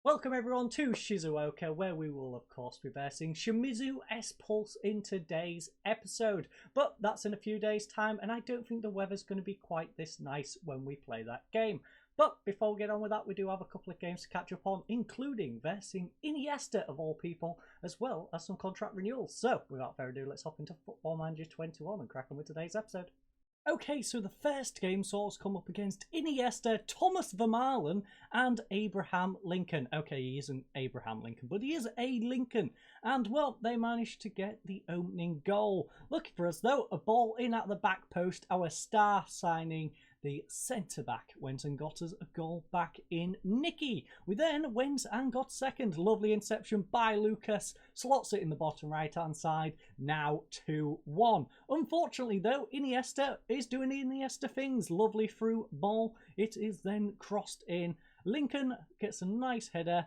Welcome everyone to Shizuoka, where we will of course be versing Shimizu S-Pulse in today's episode. But that's in a few days' time, and I don't think the weather's going to be quite this nice when we play that game. But before we get on with that, we do have a couple of games to catch up on, including versing Iniesta of all people, as well as some contract renewals. So without further ado, let's hop into Football Manager 21 and crack on with today's episode. Okay, so the first game saw us come up against Iniesta, Thomas Vermaelen and Abraham Lincoln. Okay, he isn't Abraham Lincoln, but he is a Lincoln. And, well, they managed to get the opening goal. Looking for us, though, a ball in at the back post. Our star signing, the centre-back, went and got us a goal back in Nicky. We then went and got second. Lovely inception by Lucas. Slots it in the bottom right-hand side. Now 2-1. Unfortunately, though, Iniesta is doing Iniesta things. Lovely through ball. It is then crossed in. Lincoln gets a nice header.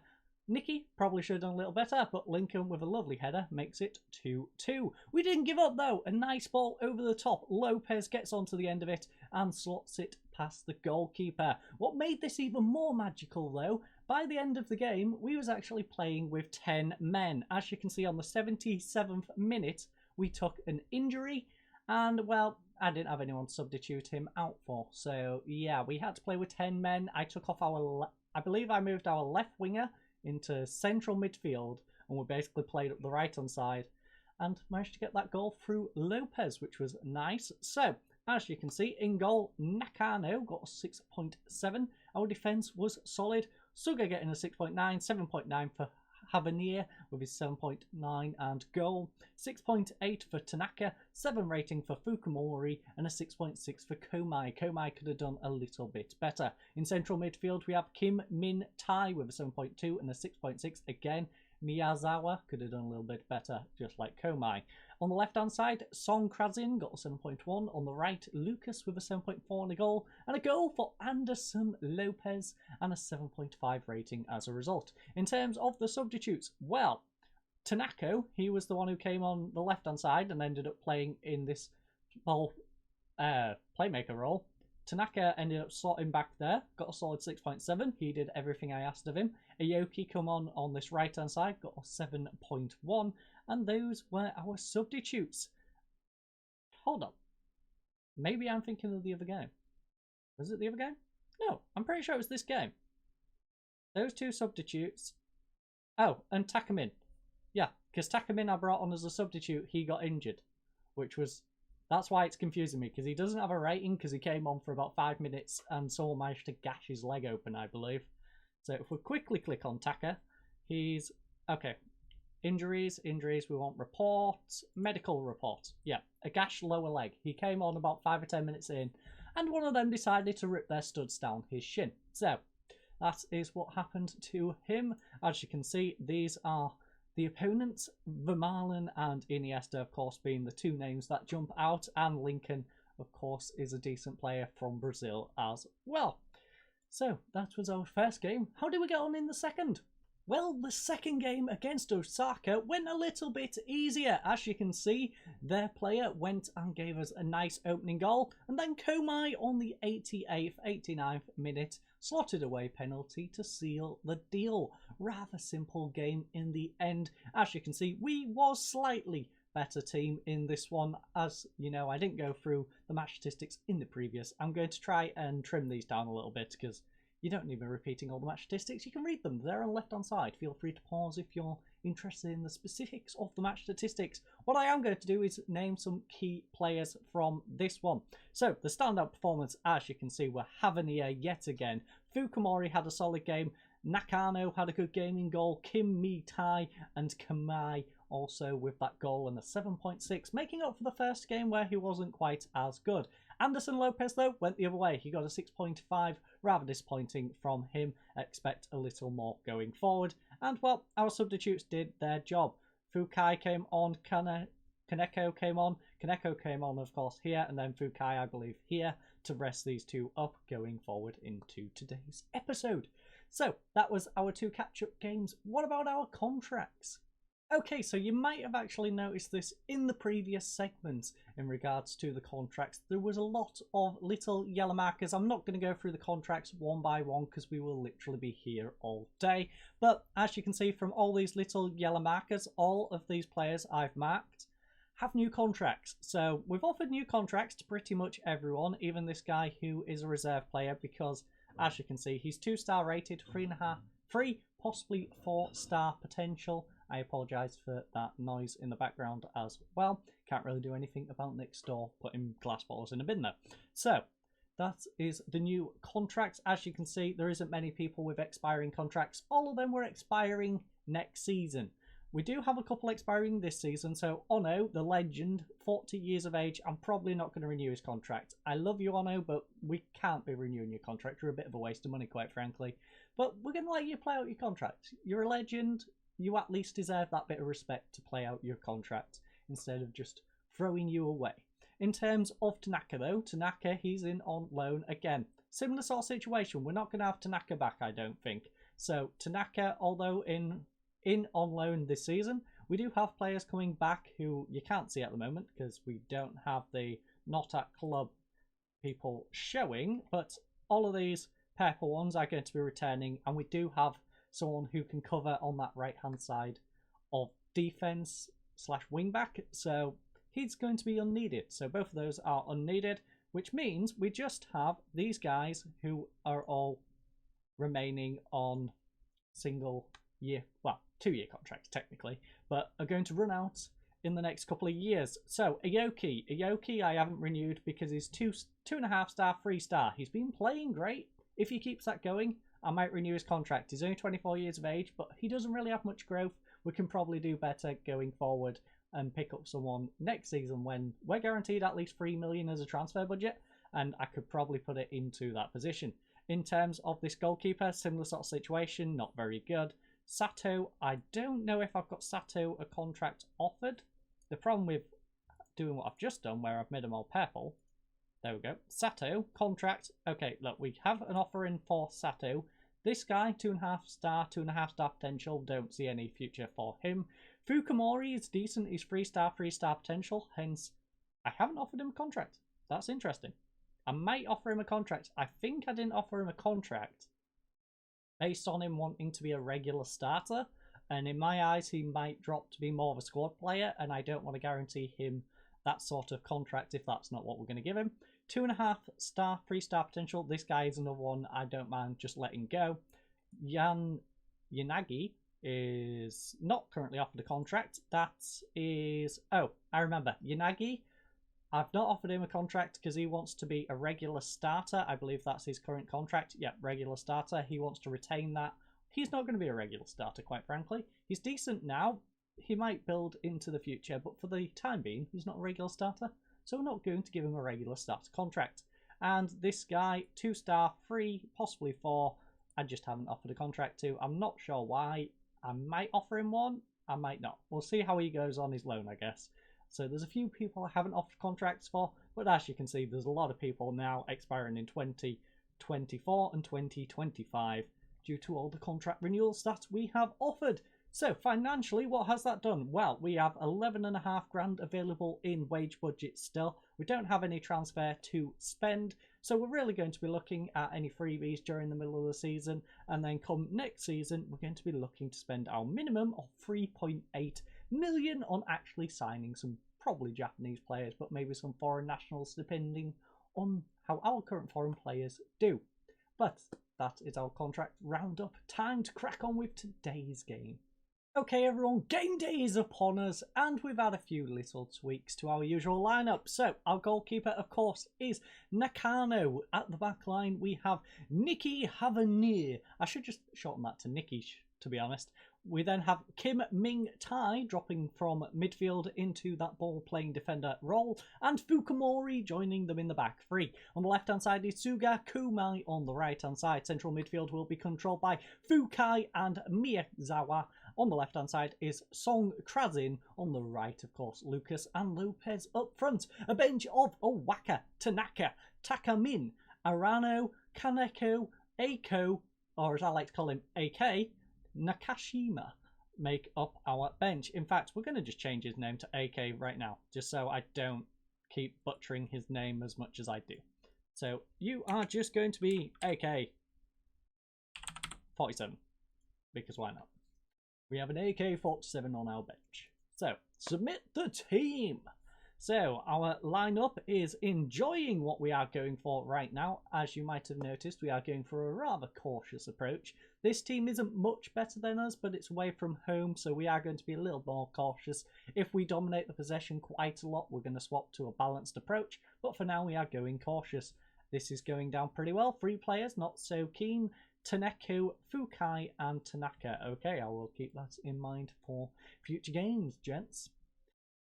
Nicky probably should have done a little better, but Lincoln with a lovely header makes it 2-2. We didn't give up though. A nice ball over the top. Lopez gets onto the end of it and slots it past the goalkeeper. What made this even more magical though, by the end of the game, we was actually playing with 10 men. As you can see on the 77th minute, we took an injury and, well, I didn't have anyone to substitute him out for. So, yeah, we had to play with 10 men. I took off I believe I moved our left winger into central midfield, and we basically played up the right hand side and managed to get that goal through Lopez, which was nice. So as you can see, in goal, Nakano got a 6.7. Our defence was solid. Suga getting a 6.9, 7.9 for Havanir with his 7.9 and goal, 6.8 for Tanaka, 7 rating for Fukumori, and a 6.6 for Komai. Komai could have done a little bit better. In central midfield, we have Kim Min Tai with a 7.2 and a 6.6 again. Miyazawa could have done a little bit better, just like Komai. On the left-hand side, Song Krazin got a 7.1. On the right, Lucas with a 7.4 and a goal. And a goal for Anderson Lopez and a 7.5 rating as a result. In terms of the substitutes, well, Tanaka, he was the one who came on the left-hand side and ended up playing in this ball playmaker role. Tanaka ended up slotting back there, got a solid 6.7. He did everything I asked of him. Aoki come on this right-hand side, got a 7.1. And those were our substitutes. Hold on. Maybe I'm thinking of the other game. Was it the other game? No, I'm pretty sure it was this game. Those two substitutes. Oh, and Takamin. Yeah, because Takamin I brought on as a substitute, he got injured. That's why it's confusing me, because he doesn't have a rating, because he came on for about 5 minutes and someone managed to gash his leg open, I believe. So if we quickly click on Taka, he's... Okay. Injuries, we want reports, medical report. Yeah, a gashed lower leg. He came on about 5 or 10 minutes in, and one of them decided to rip their studs down his shin. So, that is what happened to him. As you can see, these are the opponents, Vermaelen and Iniesta, of course, being the two names that jump out, and Lincoln, of course, is a decent player from Brazil as well. So, that was our first game. How did we get on in the second? Well, the second game against Osaka went a little bit easier. As you can see, their player went and gave us a nice opening goal. And then Komai on the 88th, 89th minute slotted away penalty to seal the deal. Rather simple game in the end. As you can see, we was slightly better team in this one. As you know, I didn't go through the match statistics in the previous. I'm going to try and trim these down a little bit because you don't need me repeating all the match statistics. You can read them. They're on the left-hand side. Feel free to pause if you're interested in the specifics of the match statistics. What I am going to do is name some key players from this one. So, the standout performance, as you can see, were Havanir yet again. Fukumori had a solid game. Nakano had a good game in goal. Kim Mi-tai and Kamai also with that goal and a 7.6, making up for the first game where he wasn't quite as good. Anderson Lopez, though, went the other way. He got a 6.5, rather disappointing from him. Expect a little more going forward. And, well, our substitutes did their job. Fukai came on, Kaneko came on. Kaneko came on, of course, here, and then Fukai, I believe, here, to rest these two up going forward into today's episode. So, that was our two catch-up games. What about our contracts? Okay, so you might have actually noticed this in the previous segments in regards to the contracts. There was a lot of little yellow markers. I'm not going to go through the contracts one by one because we will literally be here all day. But as you can see from all these little yellow markers, all of these players I've marked have new contracts. So we've offered new contracts to pretty much everyone, even this guy who is a reserve player, because as you can see, he's 2-star rated, 3, possibly 4-star potential. I apologise for that noise in the background as well. Can't really do anything about next door putting glass bottles in a bin though. So that is the new contracts. As you can see, there isn't many people with expiring contracts. All of them were expiring next season. We do have a couple expiring this season. So Ono, the legend, 40 years of age, I'm probably not going to renew his contract. I love you, Ono, but we can't be renewing your contract. You're a bit of a waste of money, quite frankly. But we're going to let you play out your contract. You're a legend. You at least deserve that bit of respect to play out your contract instead of just throwing you away. In terms of Tanaka though, Tanaka, he's in on loan again. Similar sort of situation. We're not going to have Tanaka back, I don't think. So Tanaka, although in on loan this season, we do have players coming back who you can't see at the moment because we don't have the not at club people showing, but all of these purple ones are going to be returning, and we do have someone who can cover on that right hand side of defense / wing back, so he's going to be unneeded. So both of those are unneeded, which means we just have these guys who are all remaining on single year, well, 2-year contracts technically, but are going to run out in the next couple of years. So Aoki I haven't renewed because he's 2.5-star, 3-star. He's been playing great. If he keeps that going, I might renew his contract. He's only 24 years of age, but he doesn't really have much growth. We can probably do better going forward and pick up someone next season when we're guaranteed at least 3 million as a transfer budget, and I could probably put it into that position. In terms of this goalkeeper, similar sort of situation, not very good. Sato, I don't know if I've got Sato a contract offered. The problem with doing what I've just done, where I've made them all purple, there we go. Sato, contract. Okay, look, we have an offer in for Sato. This guy, 2.5-star, 2.5-star potential. Don't see any future for him. Fukumori is decent. He's 3-star, 3-star potential. Hence, I haven't offered him a contract. That's interesting. I might offer him a contract. I think I didn't offer him a contract based on him wanting to be a regular starter. And in my eyes, he might drop to be more of a squad player. And I don't want to guarantee him that sort of contract if that's not what we're going to give him. 2.5-star, 3-star potential. This guy is another one I don't mind just letting go. Yanagi is not currently offered a contract. That is... Oh, I remember. Yanagi, I've not offered him a contract because he wants to be a regular starter. I believe that's his current contract. Yeah, regular starter. He wants to retain that. He's not going to be a regular starter, quite frankly. He's decent now. He might build into the future, but for the time being, he's not a regular starter. So we're not going to give him a regular starter contract. And this guy, 2-star, 3, possibly 4, I just haven't offered a contract to. I'm not sure why. I might offer him one. I might not. We'll see how he goes on his loan, I guess. So there's a few people I haven't offered contracts for. But as you can see, there's a lot of people now expiring in 2024 and 2025 due to all the contract renewals that we have offered. So financially, what has that done? Well, we have 11.5 grand available in wage budget still. We don't have any transfer to spend. So we're really going to be looking at any freebies during the middle of the season. And then come next season, we're going to be looking to spend our minimum of 3.8 million on actually signing some probably Japanese players, but maybe some foreign nationals, depending on how our current foreign players do. But that is our contract roundup. Time to crack on with today's game. Okay everyone, game day is upon us, and we've had a few little tweaks to our usual lineup. So our goalkeeper, of course, is Nakano. At the back line, we have Nikki Havanir. I should just shorten that to Nikki, to be honest. We then have Kim Ming Tai dropping from midfield into that ball-playing defender role, and Fukumori joining them in the back three. On the left-hand side is Suga Kumai. On the right-hand side, central midfield will be controlled by Fukai and Miyazawa. On the left-hand side is Song Krazin. On the right, of course, Lucas and Lopez up front. A bench of Owaka, Tanaka, Takamin, Arano, Kaneko, Eiko, or as I like to call him, AK, Nakashima. make up our bench. In fact, we're going to just change his name to AK right now, just so I don't keep butchering his name as much as I do. So you are just going to be AK 47, because why not? We have an AK 47 on our bench. So submit the team. So our lineup is enjoying what we are going for right now. As you might have noticed, we are going for a rather cautious approach. This team isn't much better than us, but it's away from home, so we are going to be a little more cautious. If we dominate the possession quite a lot, we're going to swap to a balanced approach, but for now we are going cautious. This is going down pretty well. 3 players, not so keen. Taneko, Fukai, and Tanaka. Okay, I will keep that in mind for future games, gents.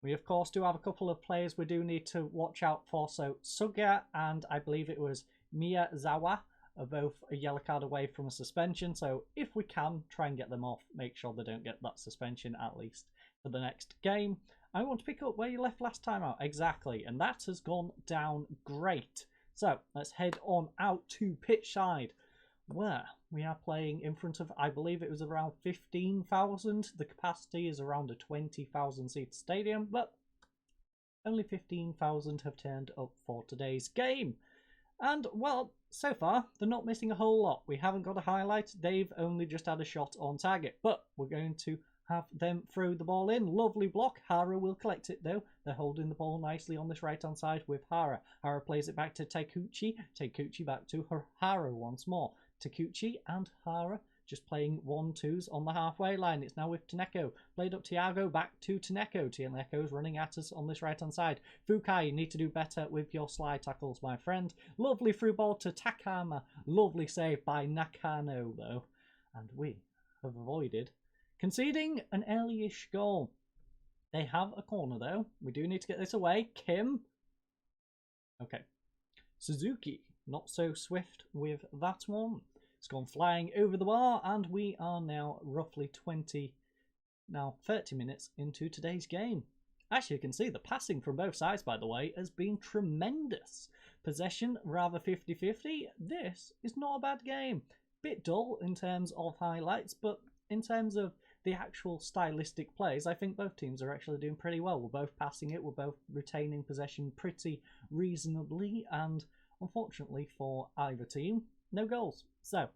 We, of course, do have a couple of players we do need to watch out for. So, Suga and I believe it was Miyazawa are both a yellow card away from a suspension. So, if we can, try and get them off. Make sure they don't get that suspension, at least, for the next game. I want to pick up where you left last time out. Exactly. And that has gone down great. So, let's head on out to pitch side, where we are playing in front of, I believe it was around 15,000. The capacity is around a 20,000 seat stadium, but only 15,000 have turned up for today's game. And, well, so far, they're not missing a whole lot. We haven't got a highlight. They've only just had a shot on target, but we're going to have them throw the ball in. Lovely block. Hara will collect it, though. They're holding the ball nicely on this right-hand side with Hara. Hara plays it back to Taikuchi. Taikuchi back to Hara once more. Takuchi and Hara just playing 1-2s on the halfway line. It's now with Taneko. Played up Tiago, back to Taneko. Taneko's running at us on this right-hand side. Fukai, you need to do better with your slide tackles, my friend. Lovely through ball to Takama. Lovely save by Nakano, though. And we have avoided conceding an early-ish goal. They have a corner, though. We do need to get this away. Kim. Okay. Suzuki, not so swift with that one. It's gone flying over the bar, and we are now roughly 30 minutes into today's game. As you can see, the passing from both sides, by the way, has been tremendous. Possession, rather 50-50. This is not a bad game. Bit dull in terms of highlights, but in terms of the actual stylistic plays, I think both teams are actually doing pretty well. We're both passing it, we're both retaining possession pretty reasonably, and unfortunately for either team, no goals. So,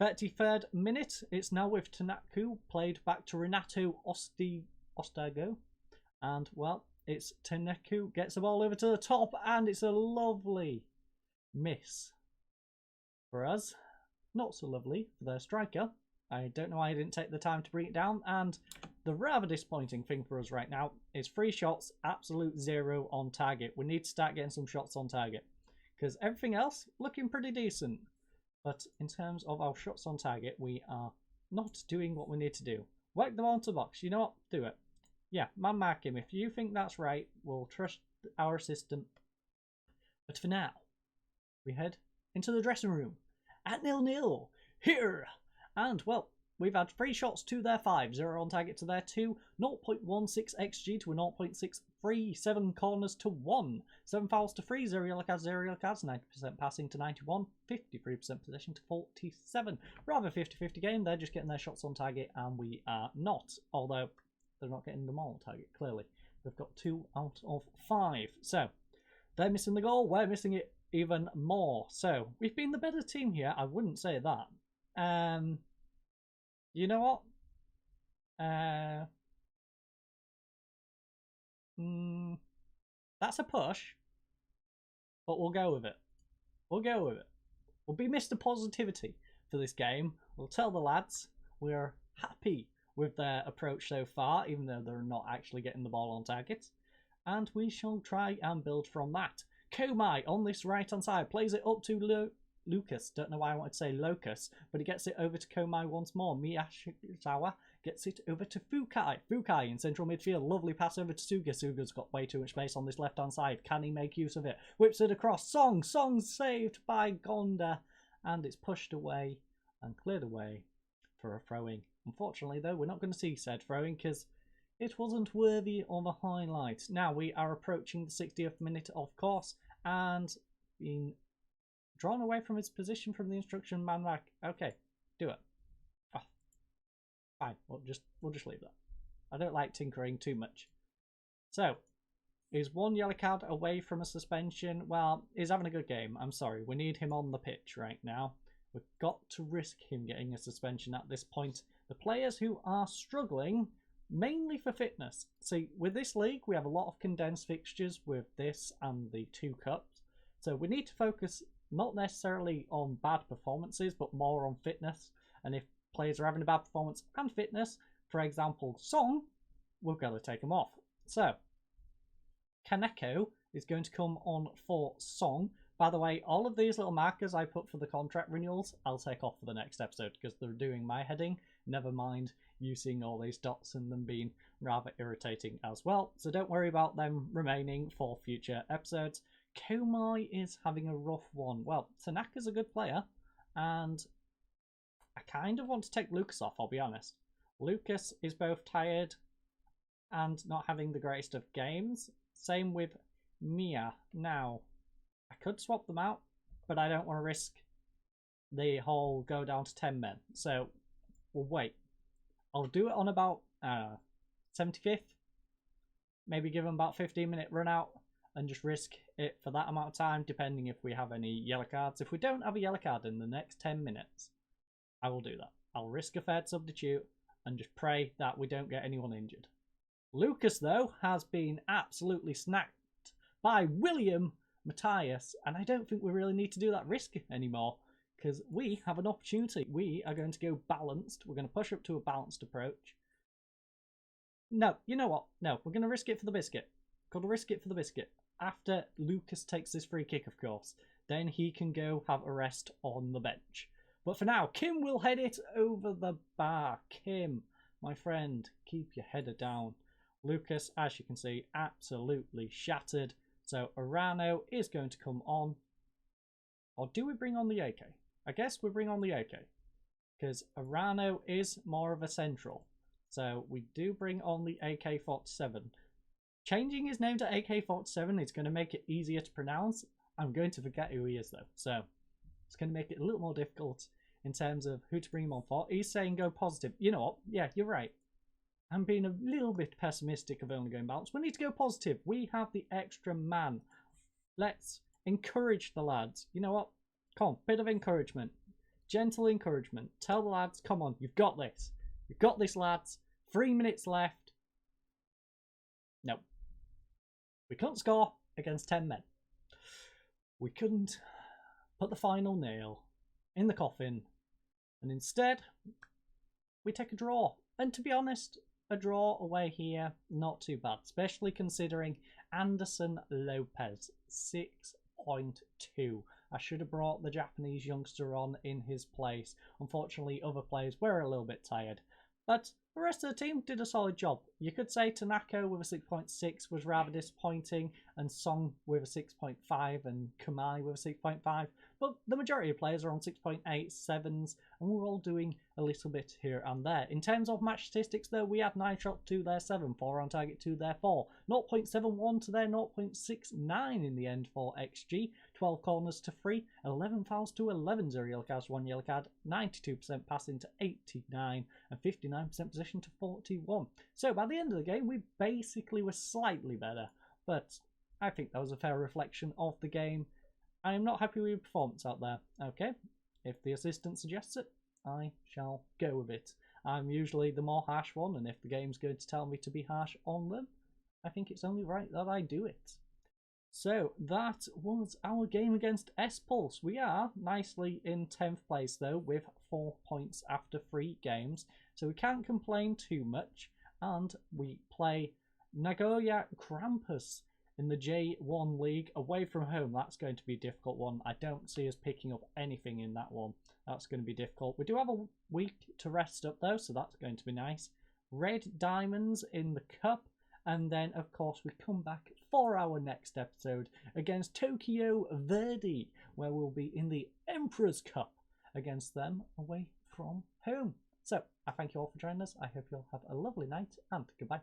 33rd minute, it's now with Tanaku, played back to Renato Ostago. And, well, it's Tanaku, gets the ball over to the top, and it's a lovely miss for us. Not so lovely for their striker. I don't know why I didn't take the time to bring it down. And the rather disappointing thing for us right now is 3 shots, absolute 0 on target. We need to start getting some shots on target, because everything else looking pretty decent. But in terms of our shots on target, we are not doing what we need to do. Work the ball into the box. You know what? Do it. Yeah, man mark him. If you think that's right, we'll trust our assistant. But for now, we head into the dressing room at 0-0 here. And, well, we've had 3 shots to their 5, 0 on target to their 2, 0.16 XG to a 0.63, 7 corners to 1, 7 fouls to 3, 0 yellow cards, 0 yellow cards, 90% passing to 91, 53% possession to 47. Rather 50-50 game. They're just getting their shots on target, and we are not. Although, they're not getting them all on target, clearly. They've got 2 out of 5. So, they're missing the goal. We're missing it even more. So, we've been the better team here. I wouldn't say that. You know what? That's a push, but we'll go with it. We'll go with it. We'll be Mr. Positivity for this game. We'll tell the lads we're happy with their approach so far, even though they're not actually getting the ball on target. And we shall try and build from that. Komai on this right-hand side plays it up to Lucas. Don't know why I wanted to say Locus, but he gets it over to Komai once more. Miyashizawa gets it over to Fukai. Fukai in central midfield. Lovely pass over to Suga. Suga's got way too much space on this left-hand side. Can he make use of it? Whips it across. Song's saved by Gonda. And it's pushed away and cleared away for a throw-in. Unfortunately, though, we're not going to see said throw-in because it wasn't worthy of a highlight. Now we are approaching the 60th minute, of course, and being drawn away from his position from the instruction man back. Okay, do it. Oh. Fine, we'll just leave that. I don't like tinkering too much. So, is one yellow card away from a suspension? Well, he's having a good game. I'm sorry, we need him on the pitch right now. We've got to risk him getting a suspension at this point. The players who are struggling, mainly for fitness. See, with this league, we have a lot of condensed fixtures with this and the 2 cups. So we need to focus not necessarily on bad performances, but more on fitness. And if players are having a bad performance and fitness, for example, Song, we've got to take him off. So, Kaneko is going to come on for Song. By the way, all of these little markers I put for the contract renewals, I'll take off for the next episode because they're doing my heading. Never mind you seeing all these dots and them being rather irritating as well. So don't worry about them remaining for future episodes. Komai is having a rough one. Well, Tanaka's a good player, and I kind of want to take Lucas off, I'll be honest. Lucas is both tired and not having the greatest of games. Same with Mia. Now, I could swap them out, but I don't want to risk the whole go down to 10 men. So, we'll wait. I'll do it on about 75th. Maybe give them about 15-minute run out and just risk it for that amount of time, depending if we have any yellow cards. If we don't have a yellow card in the next 10 minutes, I will do that. I'll risk a third substitute and just pray that we don't get anyone injured. Lucas, though, has been absolutely snacked by William Matthias, and I don't think we really need to do that risk anymore because we have an opportunity. We are going to go balanced. We're going to push up to a balanced approach. No, you know what? No, we're going to risk it for the biscuit. Got to risk it for the biscuit. After Lucas takes this free kick, of course, then he can go have a rest on the bench. But for now, Kim will head it over the bar. Kim, my friend, keep your header down. Lucas, as you can see, absolutely shattered. So Arano is going to come on. Or do we bring on the AK? I guess we bring on the AK. Because Arano is more of a central. So we do bring on the AK-47. Changing his name to AK-47 is going to make it easier to pronounce. I'm going to forget who he is though. So it's going to make it a little more difficult in terms of who to bring him on for. He's saying go positive. You know what? Yeah, you're right. I'm being a little bit pessimistic of only going balanced. We need to go positive. We have the extra man. Let's encourage the lads. You know what? Come on, bit of encouragement. Gentle encouragement. Tell the lads, come on, you've got this. You've got this, lads. 3 minutes left. No. We couldn't score against 10 men. We couldn't put the final nail in the coffin. And instead, we take a draw. And to be honest, a draw away here, not too bad. Especially considering Anderson Lopez, 6.2. I should have brought the Japanese youngster on in his place. Unfortunately, other players were a little bit tired. But the rest of the team did a solid job. You could say Tanaka with a 6.6 was rather disappointing, and Song with a 6.5, and Kamai with a 6.5. But the majority of players are on 6.8, 7s, and we're all doing a little bit here and there. In terms of match statistics, though, we had 9 shots to their 7, 4 on target to their 4, 0.71 to their 0.69 in the end for XG, 12 corners to 3, 11 fouls to 11, 0 yellow cards, 1 yellow card, 92% passing to 89, and 59% possession to 41. So by the end of the game, we basically were slightly better, but I think that was a fair reflection of the game. I am not happy with your performance out there. Okay, if the assistant suggests it, I shall go with it. I'm usually the more harsh one, and if the game's going to tell me to be harsh on them, I think it's only right that I do it. So that was our game against S-Pulse. We are nicely in 10th place though, with 4 points after 3 games, so we can't complain too much. And we play Nagoya Grampus in the J1 League away from home. That's going to be a difficult one. I don't see us picking up anything in that one. That's going to be difficult. We do have a week to rest up though, so that's going to be nice. Red Diamonds in the Cup, and then of course we come back for our next episode against Tokyo Verdy, where we'll be in the Emperor's Cup against them away from home. So I thank you all for joining us. I hope you'll have a lovely night, and goodbye.